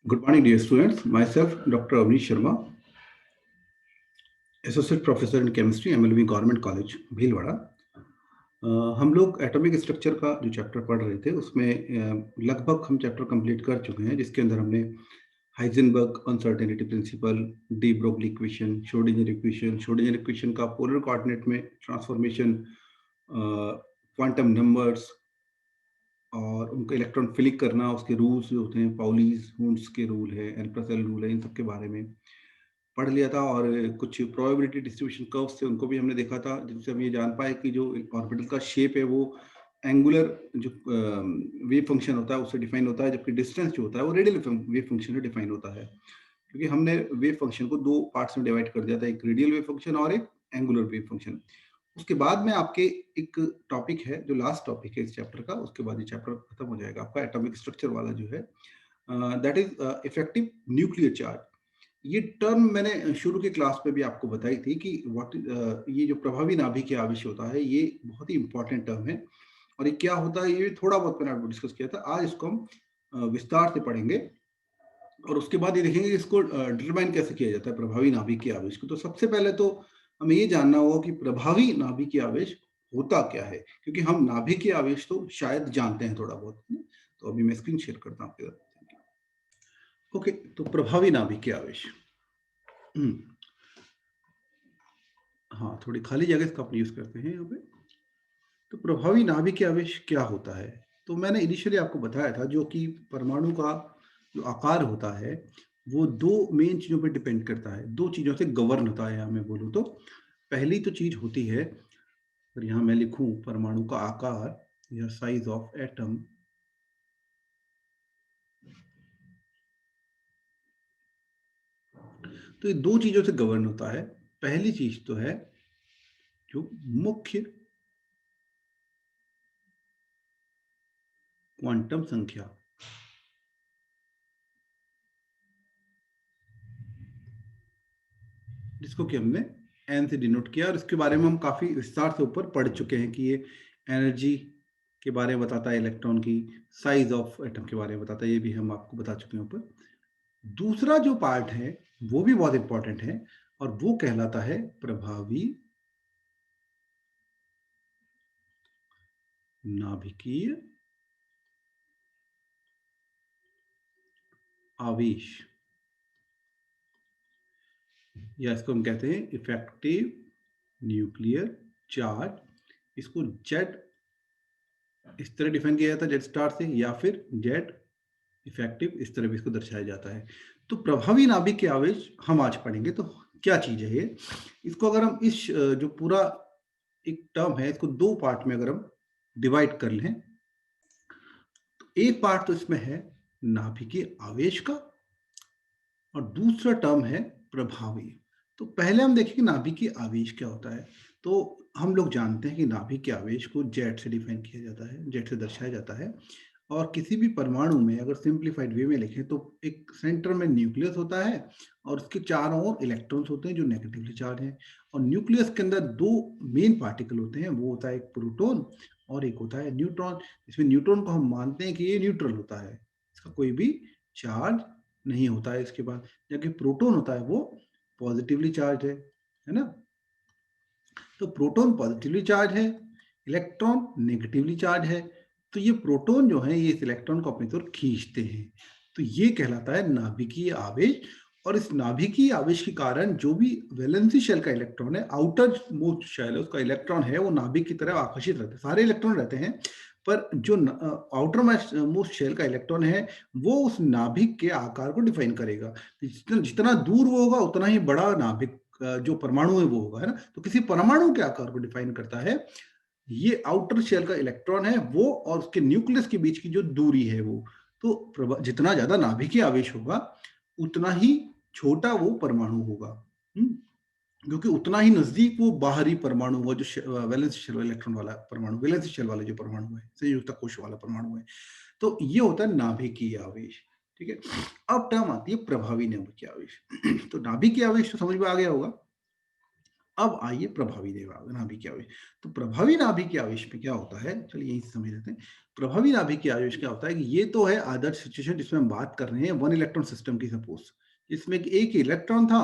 Good morning, dear students. Myself, Dr. Avnish Sharma, Associate Professor in Chemistry, MLV Government College, Bhilwara. हम लोग atomic structure का जो chapter पढ़ रहे थे उसमें लगभग हम चैप्टर कंप्लीट कर चुके हैं, जिसके अंदर हमने Heisenberg uncertainty principle, de Broglie equation, Schrodinger equation का पोलर कोऑर्डिनेट में ट्रांसफॉर्मेशन, क्वांटम नंबर्स और उनको इलेक्ट्रॉन फिलिक करना, उसके रूल्स जो होते हैं, पाउलीज हुंड्स के रूल है, L+L रूल है, इन सब के बारे में पढ़ लिया था। और कुछ प्रोबेबिलिटी डिस्ट्रीब्यूशन कर्व्स थे, उनको भी हमने देखा था, जिनसे हम ये जान पाए कि जो ऑर्बिटल का शेप है वो एंगुलर जो वेव फंक्शन होता है उससे डिफाइन होता है, जबकि डिस्टेंस जो होता है वो रेडियल वेव फंक्शन से डिफाइन होता है। क्योंकि हमने वेव फंक्शन को दो पार्ट्स में डिवाइड कर दिया था, एक रेडियल वेव फंक्शन और एक एंगुलर वेव फंक्शन। उसके बाद में आपके एक टॉपिक है जो लास्ट टॉपिक है इस चैप्टर का, उसके बाद ये चैप्टर खत्म हो जाएगा आपका एटॉमिक स्ट्रक्चर वाला जो है, that is effective nuclear charge. ये टर्म मैंने शुरू के क्लास में भी आपको बताई थी कि ये जो प्रभावी नाभिक आवेश होता है ये बहुत ही इंपॉर्टेंट टर्म है। और ये क्या होता है ये थोड़ा बहुत मैंने आपको डिस्कस किया था। आज इसको हम विस्तार से पढ़ेंगे और उसके बाद ये देखेंगे कि इसको डिटरमाइन कैसे किया जाता है प्रभावी नाभिकीय आवेश को। तो सबसे पहले तो हमें ये जानना होगा कि प्रभावी नाभिकीय आवेश होता क्या है, क्योंकि हम नाभिकीय आवेश तो शायद जानते हैं थोड़ा बहुत, है ना? तो अभी मैं स्क्रीन शेयर करता हूँ आपके साथ। ओके, तो प्रभावी नाभिकीय आवेश, हाँ थोड़ी खाली जगह इसका अपने यूज करते हैं यहाँ पे। तो प्रभावी नाभिकीय आवेश क्या होता है? तो मैंने इनिशियली आपको बताया था जो कि परमाणु का जो आकार होता है वो दो मेन चीजों पे डिपेंड करता है, दो चीजों से गवर्न होता है। यहाँ मैं बोलूँ तो पहली तो चीज होती है, और यहाँ मैं लिखूं परमाणु का आकार या साइज ऑफ एटम, तो ये दो चीजों से गवर्न होता है। पहली चीज तो है जो मुख्य क्वांटम संख्या, जिसको कि हमने एन से डिनोट किया, और इसके बारे में हम काफी विस्तार से ऊपर पढ़ चुके हैं कि ये एनर्जी के बारे में बताता है, इलेक्ट्रॉन की साइज ऑफ एटम के बारे में बताता है, ये भी हम आपको बता चुके हैं ऊपर। दूसरा जो पार्ट है वो भी बहुत इंपॉर्टेंट है और वो कहलाता है प्रभावी नाभिकीय आवेश, या इसको हम कहते हैं इफेक्टिव न्यूक्लियर चार्ज। इसको जेड इस तरह डिफाइन किया जाता है, जेड स्टार से, या फिर जेड इफेक्टिव इस तरह भी इसको दर्शाया जाता है। तो प्रभावी नाभिक के आवेश हम आज पढ़ेंगे। तो क्या चीज है ये? इसको अगर हम इस जो पूरा एक टर्म है इसको दो पार्ट में अगर हम डिवाइड कर लें, तो एक पार्ट तो इसमें है नाभिकीय आवेश का और दूसरा टर्म है प्रभावी। तो पहले हम देखेंगे नाभिकीय आवेश क्या होता है। तो हम लोग जानते हैं कि नाभिकीय आवेश को जेड से डिफाइन किया जाता है, जेड से दर्शाया जाता है। और किसी भी परमाणु में अगर सिंप्लीफाइड वे में लिखें तो एक सेंटर में न्यूक्लियस होता है और उसके चारों ओर इलेक्ट्रॉन्स होते हैं जो नेगेटिवली चार्ज हैं। और न्यूक्लियस के अंदर दो मेन पार्टिकल होते हैं, वो होता है एक प्रोटॉन और एक होता है न्यूट्रॉन। इसमें न्यूट्रॉन को हम मानते हैं कि ये न्यूट्रल होता है, इसका कोई भी चार्ज नहीं होता है इसके बाद। जबकि प्रोटॉन होता है वो पॉजिटिवली चार्ज है ना। तो प्रोटॉन पॉजिटिवली चार्ज है, इलेक्ट्रॉन नेगेटिवली चार्ज है। तो ये प्रोटॉन जो है ये इस इलेक्ट्रॉन को अपनी तरफ खींचते हैं। तो ये कहलाता है नाभिकीय आवेश। और इस नाभिकीय आवेश के कारण जो भी वैलेंसी शेल का इलेक्ट्रॉन है, आउटर मोस्ट शेल है, उसका इलेक्ट्रॉन है वो नाभिक की तरफ आकर्षित रहते हैं। सारे इलेक्ट्रॉन रहते हैं पर जो आउटर मोस्ट शेल का इलेक्ट्रॉन है वो उस नाभिक के आकार को डिफाइन करेगा। जितना दूर वो होगा उतना ही बड़ा नाभिक जो परमाणु है वो होगा, है ना। तो किसी परमाणु के आकार को डिफाइन करता है ये आउटर शेल का इलेक्ट्रॉन है वो, और उसके न्यूक्लियस के बीच की जो दूरी है वो। तो जितना ज्यादा नाभिकीय आवेश होगा उतना ही छोटा वो परमाणु होगा, क्योंकि उतना ही नजदीक वो बाहरी परमाणु होगा जो वैलेंस शेल इलेक्ट्रॉन वाला परमाणु, वैलेंस शेल वाले जो परमाणु है, संयुक्त कोश वाला परमाणु है। तो ये होता है नाभिकीय आवेश, ठीक है। अब टर्म आती है प्रभावी नाभिकीय आवेश। तो नाभिकीय आवेश तो समझ में आ गया होगा। अब आइए प्रभावी नाभिकीय आवेश। तो प्रभावी नाभिकीय आवेश में क्या होता है, चलिए यही समझ लेते हैं। प्रभावी नाभिकीय आवेश क्या होता है कि ये तो है आदर्श सिचुएशन जिसमें हम बात कर रहे हैं वन इलेक्ट्रॉन सिस्टम की, सपोज जिसमें कि एक ही इलेक्ट्रॉन था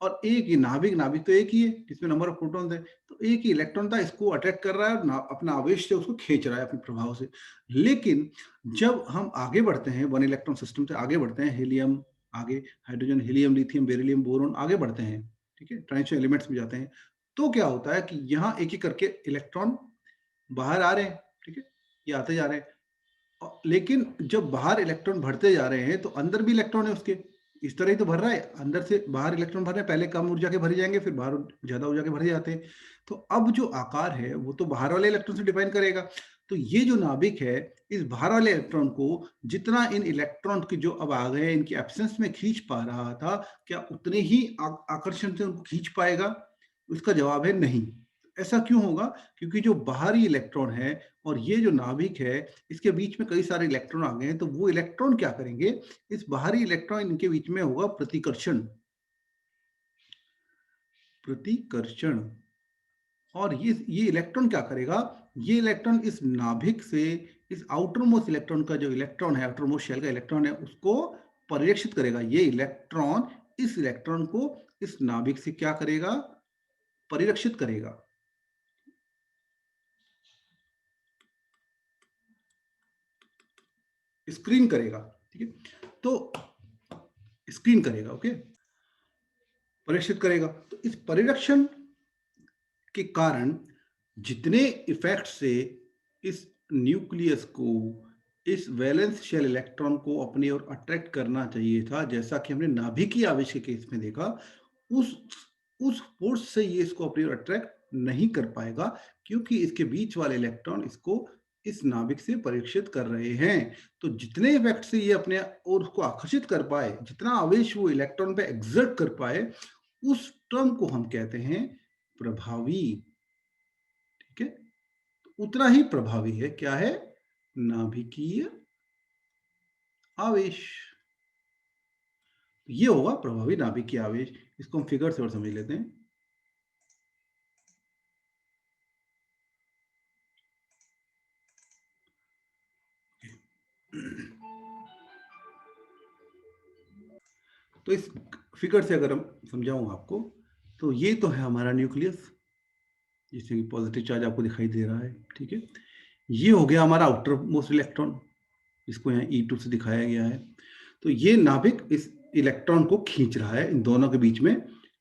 और एक ही नाभिक, नाभिक तो एक ही है जिसमें नंबर ऑफ प्रोटॉन्स है, तो एक ही इलेक्ट्रॉन था, इसको अट्रैक्ट कर रहा है और अपना आवेश से उसको खींच रहा है अपने प्रभाव से। लेकिन जब हम आगे बढ़ते हैं, वन इलेक्ट्रॉन सिस्टम से आगे बढ़ते हैं, हीलियम, आगे hydrogen, helium, lithium, beryllium, boron, आगे बढ़ते हैं, ठीक है, ट्रांजिशन एलिमेंट्स में जाते हैं, तो क्या होता है कि यहाँ एक एक करके इलेक्ट्रॉन बाहर आ रहे हैं, ठीक है, ये आते जा रहे हैं। लेकिन जब बाहर इलेक्ट्रॉन भरते जा रहे हैं तो अंदर भी इलेक्ट्रॉन है उसके, इस तरह ही तो भर रहा है, अंदर से बाहर इलेक्ट्रॉन भर रहे हैं, पहले कम ऊर्जा के भरे जाएंगे, फिर बाहर ज्यादा ऊर्जा के भरे जाते हैं। तो अब जो आकार है वो तो बाहर वाले इलेक्ट्रॉन से डिफाइन करेगा। तो ये जो नाभिक है, इस बाहर वाले इलेक्ट्रॉन को जितना इन इलेक्ट्रॉन की जो अब आ गए इनकी एब्सेंस में खींच पा रहा था, क्या उतने ही आकर्षण से उनको खींच पाएगा? उसका जवाब है नहीं। ऐसा क्यों होगा? क्योंकि जो बाहरी इलेक्ट्रॉन है और ये जो नाभिक है, इसके बीच में कई सारे इलेक्ट्रॉन आ गए हैं, तो वो इलेक्ट्रॉन क्या करेंगे, इस बाहरी इलेक्ट्रॉन इनके बीच में होगा प्रतिकर्षण, प्रतिकर्षण। और ये इलेक्ट्रॉन क्या करेगा, ये इलेक्ट्रॉन इस नाभिक से इस आउटर मोस्ट इलेक्ट्रॉन का जो इलेक्ट्रॉन है, आउटर मोस्ट शेल का इलेक्ट्रॉन है, उसको परिरक्षित करेगा। ये इलेक्ट्रॉन इस इलेक्ट्रॉन को इस नाभिक से क्या करेगा, परिरक्षित करेगा। स्क्रीन करेगा, ठीक है, तो स्क्रीन करेगा, ओके, परिरक्षित करेगा। तो इस परिरक्षण के कारण जितने इफेक्ट से इस न्यूक्लियस को, इस वैलेंस शेल इलेक्ट्रॉन को अपनी ओर अट्रैक्ट करना चाहिए था, जैसा कि हमने नाभिकीय आवेश के केस में देखा, उस उस फोर्स से ये इसको अपनी ओर अट्रैक्ट नहीं कर पाएगा, क्योंकि इसके बीच वाले इलेक्ट्रॉन इसको इस नाभिक से परीक्षित कर रहे हैं। तो जितने इफेक्ट से ये अपने और उसको आकर्षित कर पाए, जितना आवेश वो इलेक्ट्रॉन पे एक्सर्ट कर पाए, उस टर्म को हम कहते हैं प्रभावी, ठीक है। तो उतना ही प्रभावी है, क्या है, नाभिकीय आवेश। ये होगा प्रभावी नाभिकीय आवेश। इसको हम फिगर से और समझ लेते हैं। तो इस फिगर से अगर हम समझाऊं आपको, तो ये तो है हमारा न्यूक्लियस, जिससे कि पॉजिटिव चार्ज आपको दिखाई दे रहा है, ठीक है। ये हो गया हमारा आउटर मोस्ट इलेक्ट्रॉन, जिसको यहाँ E2 से दिखाया गया है। तो ये नाभिक इस इलेक्ट्रॉन को खींच रहा है, इन दोनों के बीच में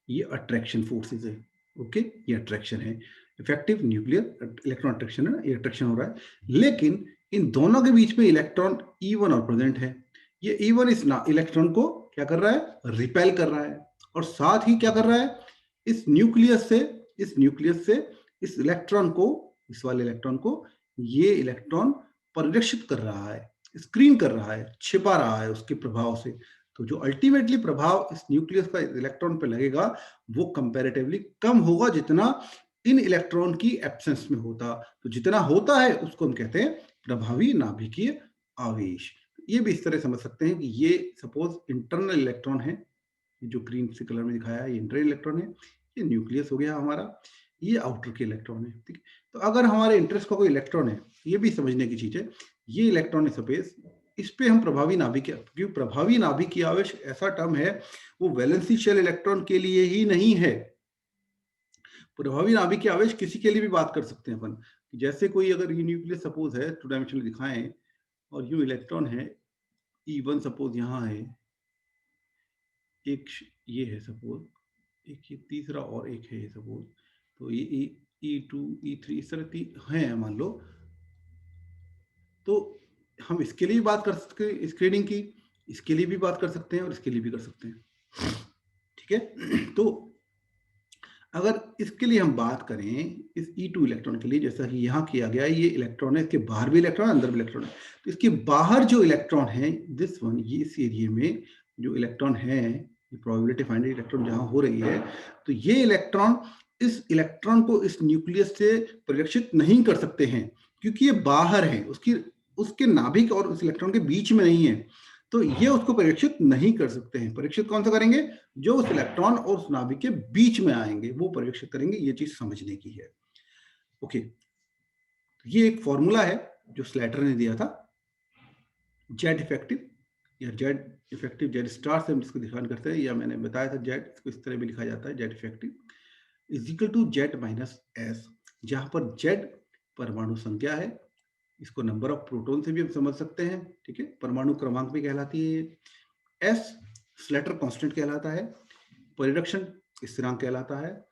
ये अट्रैक्शन फोर्सेस है, ओके, ये अट्रैक्शन है, इफेक्टिव न्यूक्लियर इलेक्ट्रॉन अट्रैक्शन है ना, ये अट्रैक्शन हो रहा है। लेकिन इन दोनों के बीच में इलेक्ट्रॉन E1 और प्रेजेंट है। ये E1 इस इलेक्ट्रॉन को क्या कर रहा है, रिपेल कर रहा है, और साथ ही क्या कर रहा है, इस न्यूक्लियस से इस इलेक्ट्रॉन को, इस वाले इलेक्ट्रॉन को ये इलेक्ट्रॉन परिरक्षित कर रहा है, स्क्रीन कर रहा है, छिपा रहा है उसके प्रभाव से। तो जो अल्टीमेटली प्रभाव इस न्यूक्लियस का इलेक्ट्रॉन पे लगेगा, वो कंपैरेटिवली कम होगा जितना इन इलेक्ट्रॉन की एब्सेंस में होता। तो जितना होता है उसको हम कहते हैं प्रभावी नाभिकीय आवेश। ये भी इस तरह समझ सकते हैं कि ये सपोज इंटरनल इलेक्ट्रॉन है, जो ग्रीन से कलर में दिखाया है, ये इंटरनल इलेक्ट्रॉन है, ये न्यूक्लियस हो गया हमारा, ये आउटर के इलेक्ट्रॉन है, ठीक है। तो अगर हमारे इंटरेस्ट का कोई इलेक्ट्रॉन है, ये भी समझने की चीज है, ये इलेक्ट्रॉन स्पेस, इस पे हम प्रभावी नाभिकीय, क्योंकि प्रभावी नाभिकीय आवेश ऐसा टर्म है, वो वैलेंसी शेल इलेक्ट्रॉन के लिए ही नहीं है। प्रभावी नाभिकीय आवेश किसी के लिए भी बात कर सकते हैं अपन, जैसे कोई अगर ये न्यूक्लियस सपोज है, टू डायमेंशनल दिखाएं, और यूं इलेक्ट्रॉन है E1 सपोज यहाँ है, एक ये है सपोज, एक ये तीसरा और एक है ये सपोज, तो ये E2 E3 इस तरह हैं मान लो, तो हम इसके लिए भी बात कर सकते हैं स्क्रीनिंग की, इसके लिए भी बात कर सकते हैं और इसके लिए भी कर सकते हैं, ठीक है। तो अगर इसके लिए हम बात करें, इस E2 इलेक्ट्रॉन के लिए, जैसा कि यहाँ किया गया, ये इलेक्ट्रॉन है, इसके बाहर भी इलेक्ट्रॉन है, अंदर भी इलेक्ट्रॉन है। तो इसके बाहर जो इलेक्ट्रॉन है, दिस वन, ये इस एरिया में जो इलेक्ट्रॉन है, प्रोबेबिलिटी फाइंड इलेक्ट्रॉन जहां हो रही है, तो ये इलेक्ट्रॉन इस इलेक्ट्रॉन को इस न्यूक्लियस से परिरक्षित नहीं कर सकते हैं, क्योंकि ये बाहर है, उसके नाभिक और उस इलेक्ट्रॉन के बीच में नहीं है। तो ये उसको परीक्षित नहीं कर सकते हैं। परीक्षित कौन सा करेंगे? जो उस इलेक्ट्रॉन और उस नाभिक के बीच में आएंगे वो परीक्षित करेंगे। ये चीज समझने की है। ओके, ये एक फॉर्मूला है जो स्लेटर ने दिया था। जेड इफेक्टिव या जेड इफेक्टिव जेड स्टार से हम इसको डिफाइन करते हैं, या मैंने बताया था जेड, इसको इस तरह भी लिखा जाता है, Z effective is equal to Z minus S, जहां पर जेड परमाणु संख्या है। इसको नंबर ऑफ प्रोटॉन से भी हम समझ सकते हैं, ठीक है, परमाणु क्रमांक भी कहलाती है। एस स्लेटर कांस्टेंट कहलाता है, परिरक्षण स्थिरांक कहलाता है,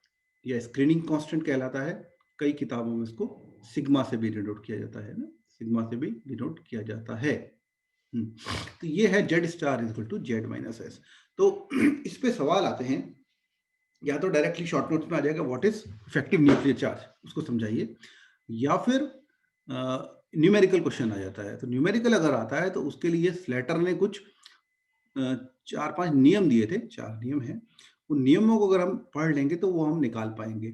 या स्क्रीनिंग कांस्टेंट कहलाता है। कई किताबों में इसको सिग्मा से भी डिनोट किया जाता है ना, सिग्मा से भी डिनोट किया जाता है। तो ये है Z star is equal to Z minus S. तो इस पे सवाल आते हैं, या तो डायरेक्टली शॉर्ट नोट्स में आ जाएगा what is effective nuclear charge, उसको समझाइए, या फिर न्यूमेरिकल क्वेश्चन आ जाता है। तो न्यूमेरिकल अगर आता है तो उसके लिए स्लेटर ने कुछ 4-5 नियम दिए थे, 4 नियम हैं। उन नियमों को अगर हम पढ़ लेंगे तो वो हम निकाल पाएंगे।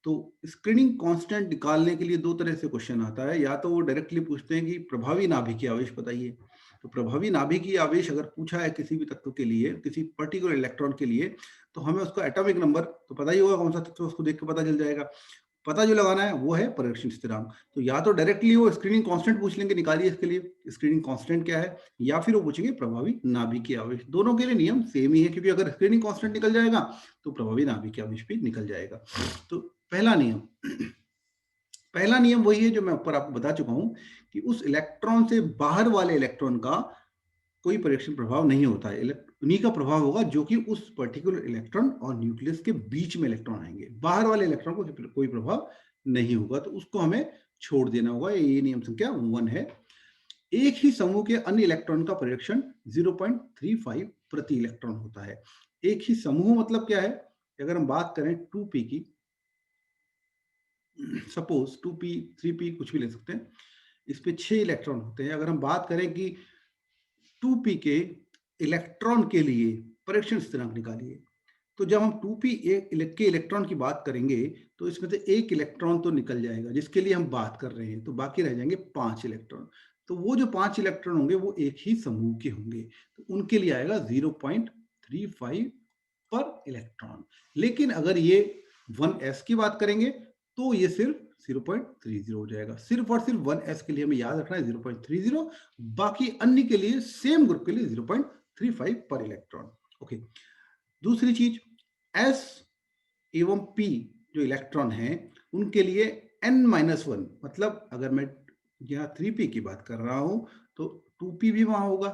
तो स्क्रीनिंग कांस्टेंट निकालने के लिए 2 तरह से क्वेश्चन आता है, या तो वो डायरेक्टली पूछते हैं कि प्रभावी नाभिकीय आवेश बताइए। तो प्रभावी नाभिकीय आवेश अगर पूछा है किसी भी तत्व के लिए, किसी पर्टिकुलर इलेक्ट्रॉन के लिए, तो हमें उसका एटॉमिक नंबर तो पता ही होगा कौन सा तत्व, उसको देख के पता चल जाएगा। पता जो लगाना है वो है परिरक्षण स्थिरांक। तो या तो डायरेक्टली वो स्क्रीनिंग कांस्टेंट पूछ लेंगे, निकालिए इसके लिए स्क्रीनिंग कांस्टेंट क्या है, या फिर वो पूछेंगे प्रभावी नाभिकीय आवेश। दोनों के लिए नियम सेम ही है, क्योंकि अगर स्क्रीनिंग कांस्टेंट निकल जाएगा तो प्रभावी नाभिकीय आवेश भी निकल जाएगा। तो पहला नियम पहला नियम वही है जो मैं ऊपर आपको बता चुका हूं, कि उस इलेक्ट्रॉन से बाहर वाले इलेक्ट्रॉन का कोई परिरक्षण प्रभाव नहीं होता है। उन्हीं का प्रभाव होगा जो कि उस पर्टिकुलर इलेक्ट्रॉन और न्यूक्लियस के बीच में इलेक्ट्रॉन आएंगे। बाहर वाले इलेक्ट्रॉन को कोई प्रभाव नहीं होगा, तो उसको हमें छोड़ देना होगा। ये नियम संख्या 1 है। एक ही समूह के अन्य इलेक्ट्रॉन का परिरक्षण 0.35 प्रति इलेक्ट्रॉन होता है। एक ही समूह मतलब क्या है? अगर हम बात करें 2p की, सपोज 2p 3p कुछ भी ले सकते हैं, इस पे 6 इलेक्ट्रॉन होते हैं। अगर हम बात करें कि 2p के इलेक्ट्रॉन के लिए परिरक्षण स्थिरांक निकालिए, तो जब हम 2p के इलेक्ट्रॉन की बात करेंगे तो इसमें से एक इलेक्ट्रॉन तो निकल जाएगा जिसके लिए हम बात कर रहे हैं, तो बाकी रह जाएंगे 5 इलेक्ट्रॉन। तो वो जो 5 इलेक्ट्रॉन होंगे वो एक ही समूह के होंगे, तो उनके लिए आएगा 0.35 पर इलेक्ट्रॉन। लेकिन अगर ये 1s की बात करेंगे तो ये सिर्फ 0.30 हो जाएगा। सिर्फ और सिर्फ 1s के लिए हमें याद रखना है 0.30, बाकी अन्य के लिए सेम ग्रुप के लिए 0.35 पर इलेक्ट्रॉन। ओके, दूसरी चीज, s एवं p जो इलेक्ट्रॉन हैं उनके लिए n-1, मतलब अगर मैं यहाँ 3p की बात कर रहा हूं तो 2p भी वहां होगा।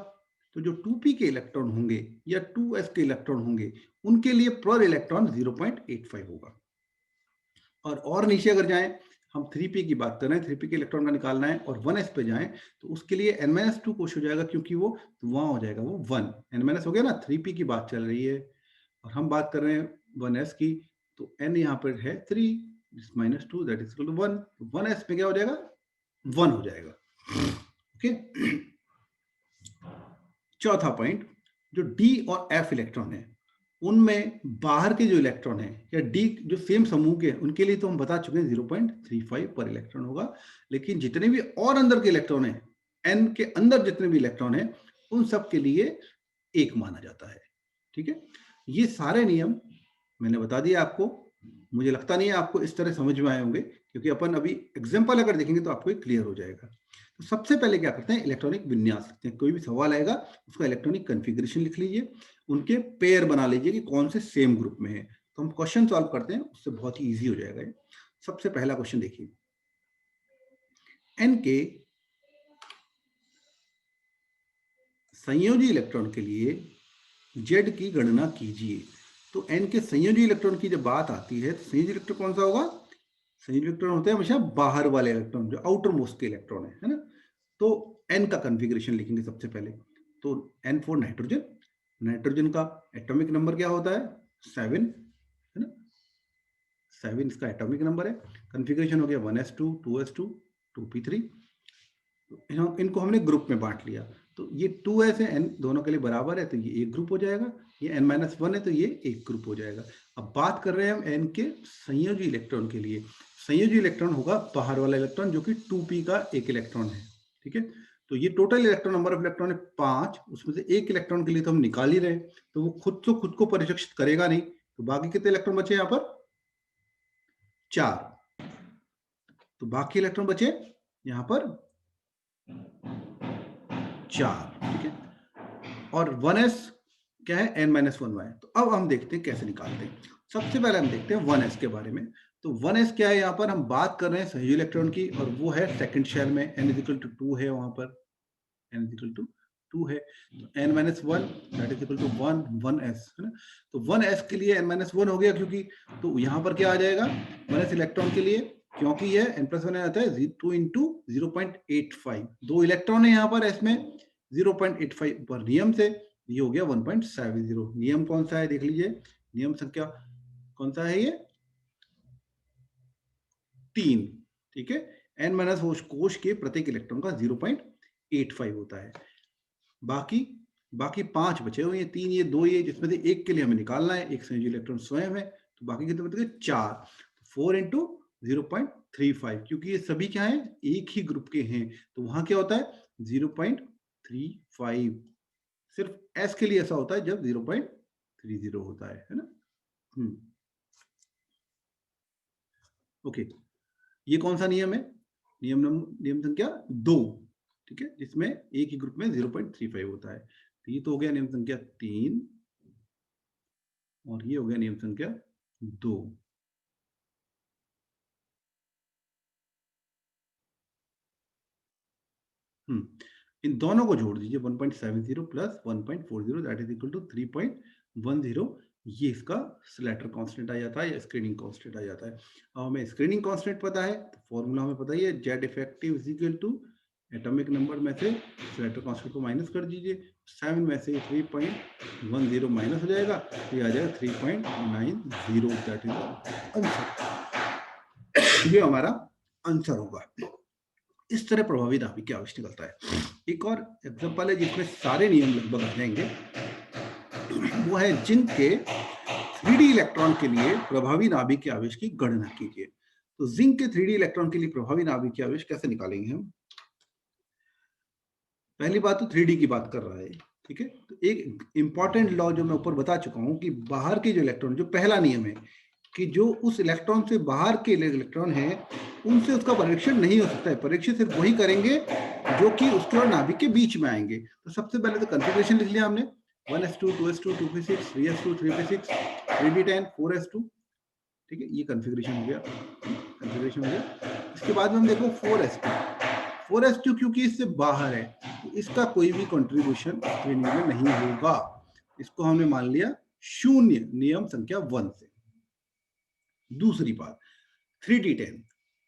तो जो 2p के इलेक्ट्रॉन होंगे या 2s के इलेक्ट्रॉन होंगे उनके लिए पर इलेक्ट्रॉन 0.85 होगा। और नीचे अगर जाएं, हम 3p की बात कर रहे हैं, 3p के इलेक्ट्रॉन का निकालना है और 1s पे जाएं तो उसके लिए n-2 कोश हो जाएगा, क्योंकि वो वहां हो जाएगा वो 1, n- हो गया ना। 3p की बात चल रही है और हम बात कर रहे हैं 1s की, तो n यहाँ पर है 3 -2 that is equal to 1। 1s पे क्या हो जाएगा? 1 हो जाएगा। ओके, चौथा पॉइंट, जो d और f इलेक्ट्रॉन है उनमें बाहर के जो इलेक्ट्रॉन है या d जो सेम समूह के, उनके लिए तो हम बता चुके हैं 0.35 पर इलेक्ट्रॉन होगा। लेकिन जितने भी और अंदर के इलेक्ट्रॉन है, n के अंदर जितने भी इलेक्ट्रॉन है उन सब के लिए 1 माना जाता है। ठीक है, ये सारे नियम मैंने बता दिया आपको। मुझे लगता नहीं है आपको इस तरह समझ में आए होंगे, क्योंकि अपन अभी एग्जाम्पल अगर देखेंगे तो आपको क्लियर हो जाएगा। तो सबसे पहले क्या करते हैं, इलेक्ट्रॉनिक विन्यास लिखते हैं। कोई भी सवाल आएगा उसका इलेक्ट्रॉनिक कन्फिग्रेशन लिख लीजिए, उनके पेयर बना लीजिए कि कौन से सेम ग्रुप में है। तो हम क्वेश्चन सॉल्व करते हैं, उससे बहुत ही ईजी हो जाएगा। सबसे पहला क्वेश्चन देखिए, एन के संयोजी इलेक्ट्रॉन के लिए जेड की गणना कीजिए। तो एन के संयोजी इलेक्ट्रॉन की जब बात आती है तो संयोजी इलेक्ट्रॉन कौन सा होगा? संयोजी इलेक्ट्रॉन होते हैं हमेशा बाहर वाले इलेक्ट्रॉन, जो आउटर मोस्ट के इलेक्ट्रॉन है ना। तो एन का कन्फिग्रेशन लिखेंगे सबसे पहले। तो एन फॉर नाइट्रोजन, नाइट्रोजन का एटॉमिक नंबर क्या होता है? 7 है ना, 7 इसका एटॉमिक नंबर है। कन्फिग्रेशन हो गया 1s2 2s2 2p3। इनको हमने ग्रुप में बांट लिया, तो ये 2s है, n दोनों के लिए बराबर है तो ये एक ग्रुप हो जाएगा। ये n-1 है तो ये एक ग्रुप हो जाएगा। अब बात कर रहे हैं हम n के संयोजी इलेक्ट्रॉन के लिए। संयोजी इलेक्ट्रॉन होगा बाहर वाला इलेक्ट्रॉन जो कि 2p का एक इलेक्ट्रॉन है। ठीक है, तो ये total electron number of electron है 5, उसमें से एक इलेक्ट्रॉन के लिए तो हम निकाल ही रहे हैं, तो वो खुद को परिरक्षित करेगा नहीं, तो बाकी कितने इलेक्ट्रॉन बचे यहाँ पर? 4। तो बाकी इलेक्ट्रॉन बचे यहाँ पर 4, ठीक है। और 1s क्या है? n-1y। तो अब हम देखते हैं कैसे निकालते हैं। सबसे पहले हम देखते हैं 1s के बारे में। तो 1s क्या है? यहाँ पर हम बात कर रहे हैं सहयोगी इलेक्ट्रॉन की, और वो है सेकंड शेल में, n=2 है वहां पर, n=2 है, तो n-1 that is equal to 1s, है ना। तो 1s के लिए n-1 हो गया, क्योंकि तो यहाँ पर क्या आ जाएगा 1s इलेक्ट्रॉन के लिए, क्योंकि ये n+1 आता है 2 इंटू 0.85, 2 इलेक्ट्रॉन है यहाँ पर s में, 0.85 पर नियम से ये हो गया 1.70। नियम कौन सा है देख लीजिए, नियम संख्या कौन सा है? ये 3, ठीक है। n- कोश के प्रत्येक इलेक्ट्रॉन का 0.85 होता है। बाकी बाकी 5 बचे हुए हैं, 3 ये 2 ये, जिसमें से एक के लिए हमें निकालना है, एक संयोजी इलेक्ट्रॉन स्वयं है, तो बाकी कितने बचे? 4। 4 इंटू 0.35, क्योंकि ये सभी क्या है? एक ही ग्रुप के हैं, तो वहां क्या होता है? 0.35। सिर्फ s के लिए ऐसा होता है जब 0.30 होता है ना। ओके, ये कौन सा नियम है? नियम संख्या 2, ठीक है, जिसमें एक ही ग्रुप में 0.35 होता है। तो ये तो हो गया नियम संख्या 3, और ये हो गया नियम संख्या 2। इन दोनों को जोड़ दीजिए, 1.70 plus 1.40 that is equal to 3.10। ये इसका स्लैटर कांस्टेंट आ जाता है, या स्क्रीनिंग कांस्टेंट आ जाता है। अब हमें स्क्रीनिंग कांस्टेंट पता है, तो फॉर्मूला हमें पता ही है, Z effective is equal to atomic number में से स्लैटर कांस्टेंट को माइनस कर दीजिए, 7 में से 3.10 माइनस हो जाएगा, तो ये आ जाएगा 3.90, दैट इज आंसर। ये हमारा आंसर होगा। इस तरह प्रभावी नाभिक आवेश निकलता है। एक और एग्जांपल है जिसमें सारे नियम लगभग आ जाएंगे, वो है जिंक के 3D इलेक्ट्रॉन के लिए प्रभावी नाभिक के आवेश की गणना कीजिए। तो जिंक के 3D इलेक्ट्रॉन के लिए प्रभावी नाभिक के आवेश कैसे निकालेंगे हम? पहली बात तो 3D की बात कर रहा है, ठीक है। तो एक इंपॉर्टेंट लॉ जो मैं ऊपर बता चुका हूं कि बाहर के जो इलेक्ट्रॉन, जो पहला नियम है कि जो उस इलेक्ट्रॉन से बाहर के इलेक्ट्रॉन है उनसे उसका परीक्षण नहीं हो सकता है, परीक्षण सिर्फ वही करेंगे जो कि उसके और नाभिक के बीच में आएंगे। तो सबसे पहले तो कॉन्फ़िगरेशन लिख लिया हमने, 1s2 2s2 2p6 3s2 3p6 3d10 4s2, ठीक है, ये कॉन्फ़िगरेशन हो गया, कॉन्फ़िगरेशन हो गया। इसके बाद में हम देखो 4s2, 4s2 क्योंकि इससे बाहर है, तो इसका कोई भी कंट्रीब्यूशन स्क्रीनिंग में नहीं होगा, इसको हमने मान लिया शून्य नियम संख्या 1 से। दूसरी बात 3d10,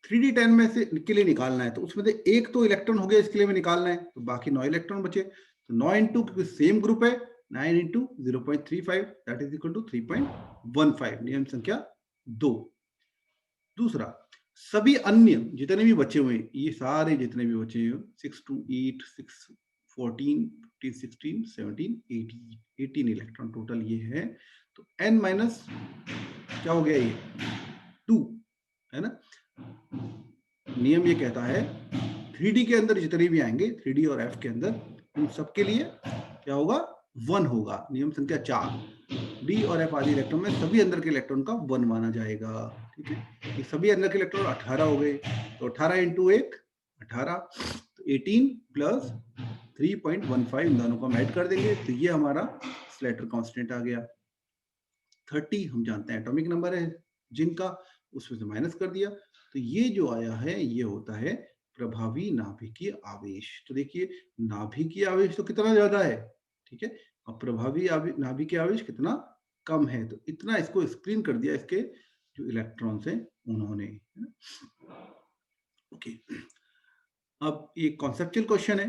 3d10 में से के लिए निकालना है, तो उसमें से एक तो इलेक्ट्रॉन हो गया, इसके लिए हमें निकालना है, तो बाकी 9 इलेक्ट्रॉन बचे, तो 9 इंटू, क्योंकि सेम ग्रुप है, 9 into 0.35 that is equal to 3.15 नियम संख्या 2। दूसरा, सभी अन्य जितने भी बचे हुए हैं, ये सारे जितने भी बचे हैं 6 to 8 6 14 15 16 17 18 18 इलेक्ट्रॉन टोटल ये है, तो n माइनस क्या हो गया, ये 2 है ना। नियम ये कहता है 3D के अंदर जितने भी आएंगे, 3D और F के अंदर, उन सबके लिए क्या होगा? 1 होगा, नियम संख्या 4। D और F आदि इलेक्ट्रॉन में सभी अंदर के इलेक्ट्रॉन का 1 माना जाएगा, ठीक है। ये सभी अंदर के इलेक्ट्रॉन 18 हो गए, तो 18 इंटू 1 18, तो 18 प्लस 3.15 इन दोनों को हम ऐड कर देंगे, तो ये हमारा स्लैटर कांस्टेंट आ गया। 30 हम जानते हैं एटॉमिक नंबर है जिनका, उसमें से माइनस कर दिया, तो ये जो आया है ये होता है प्रभावी नाभिकीय आवेश। तो देखिए नाभिकीय आवेश तो कितना ज्यादा है, ठीक है, अब प्रभावी नाभिकीय आवेश कितना कम है, तो इतना इसको स्क्रीन कर दिया इसके जो इलेक्ट्रॉन्स हैं उन्होंने, है ना। ओके, अब ये कॉन्सेप्चुअल क्वेश्चन है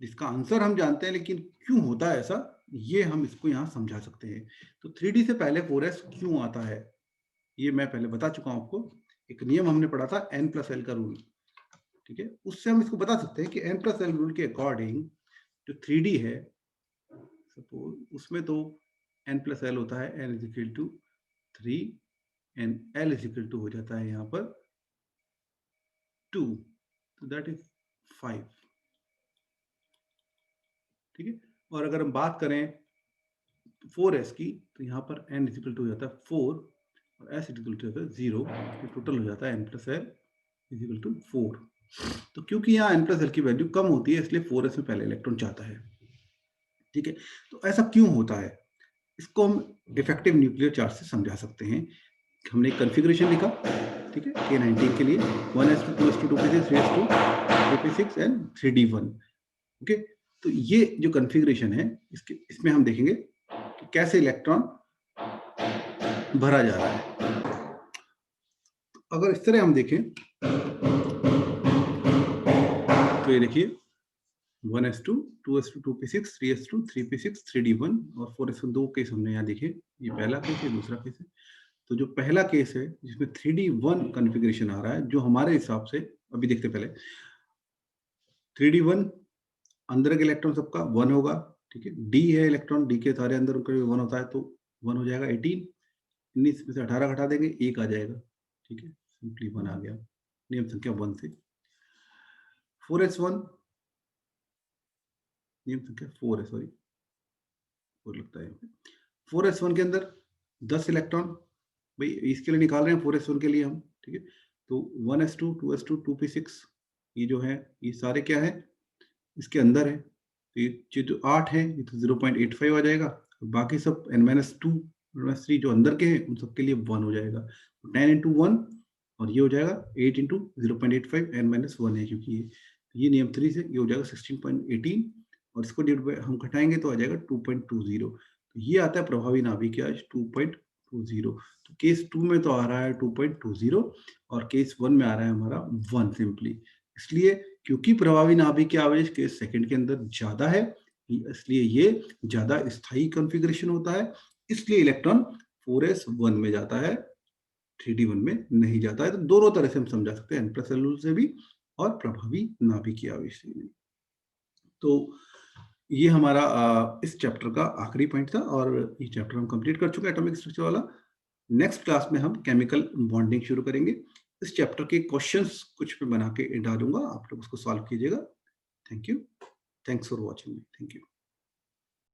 जिसका आंसर हम जानते हैं, लेकिन क्यों होता है ऐसा, ये हम इसको यहाँ समझा सकते हैं। तो 3D से पहले 4s क्यों आता है, ये मैं पहले बता चुका हूं आपको। एक नियम हमने पढ़ा था n+l का रूल, ठीक है, उससे हम इसको बता सकते हैं कि n+l रूल के अकॉर्डिंग जो 3D है, सपोज उसमें तो n+l होता है, n is equal to 3 and l is equal to हो जाता है यहाँ पर 2, तो दैट इज 5, ठीक है। और अगर हम बात करें 4s की, तो यहाँ पर n इज इक्वल टू हो जाता है 4 और s इज इक्वल टू होता है 0, तो टोटल हो जाता है n plus l is equal to 4। तो क्योंकि यहाँ n प्लस l की वैल्यू कम होती है, इसलिए 4s में पहले इलेक्ट्रॉन जाता है। ठीक है, तो ऐसा क्यों होता है, इसको हम इफेक्टिव न्यूक्लियर चार्ज से समझा सकते हैं। हमने एक कॉन्फ़िगरेशन लिखा, ठीक है, K19 के लिए 1s2 2s2 2p6 3s2 3p6 and 3d1। Okay, तो ये जो कॉन्फ़िगरेशन है, इसमें हम देखेंगे कि कैसे इलेक्ट्रॉन भरा जा रहा है। तो अगर इस तरह हम देखें, तो ये देखिए 1s2 2s2 2p6 3s2 3p6 3d1 और 4s1 दो केस हमने यहाँ देखे। ये पहला केस है, दूसरा केस है। तो जो पहला केस है जिसमें 3d1 कॉन्फ़िगरेशन आ रहा है, जो हमारे हिसाब से अभी देखते पहले 3d1 अंदर के इलेक्ट्रॉन सबका 1 होगा, ठीक है। डी है इलेक्ट्रॉन, डी के सारे अंदर उनका 1 होता है, तो 1 हो जाएगा 18। 19 में से 18 घटा देंगे, 1 आ जाएगा, ठीक है, सिंपली 1 आ गया नियम संख्या 1 से। 4s1 नियम संख्या 4 है, सॉरी 4 लगता है। 4s1 के अंदर 10 इलेक्ट्रॉन, भाई इसके लिए निकाल रहे हैं 4s1 के लिए हम, ठीक है। तो 1s2 2s2 2p6 ये जो है, ये सारे क्या है, इसके अंदर है। तो ये जो 8 है, ये तो 0.85 आ जाएगा। बाकी सब n-2 n-3 जो अंदर के हैं, उन सबके लिए 1 हो जाएगा। तो 10 into 1 और ये हो जाएगा 8 into 0.85 n-1 है, क्योंकि ये नियम 3 से ये हो जाएगा 16.18 और इसको हम घटाएंगे तो आ जाएगा 2.20। तो ये आता है प्रभावी नाभिक आज 2.20। तो केस 2 में तो आ रहा है 2.20 और केस 1 में आ रहा है हमारा 1 सिंपली। इसलिए क्योंकि प्रभावी नाभिक की आवेश केस सेकंड के अंदर ज्यादा है, इसलिए ये ज्यादा स्थायी कॉन्फ़िगरेशन होता है, इसलिए इलेक्ट्रॉन 4s1 में जाता है, 3d1 में नहीं जाता है। तो दोनों तरह से हम समझा सकते हैं, n+l से भी और प्रभावी नाभिक की आवेश से भी। तो ये हमारा इस चैप्टर का आखिरी पॉइंट था और ये चैप्टर हम कंप्लीट कर चुके हैं, एटॉमिक स्ट्रक्चर वाला। नेक्स्ट क्लास में हम केमिकल बॉन्डिंग शुरू करेंगे। इस चैप्टर के क्वेश्चंस कुछ मैं बना के डालूंगा, आप लोग उसको सॉल्व कीजिएगा। Thank you, thanks for watching, thank you.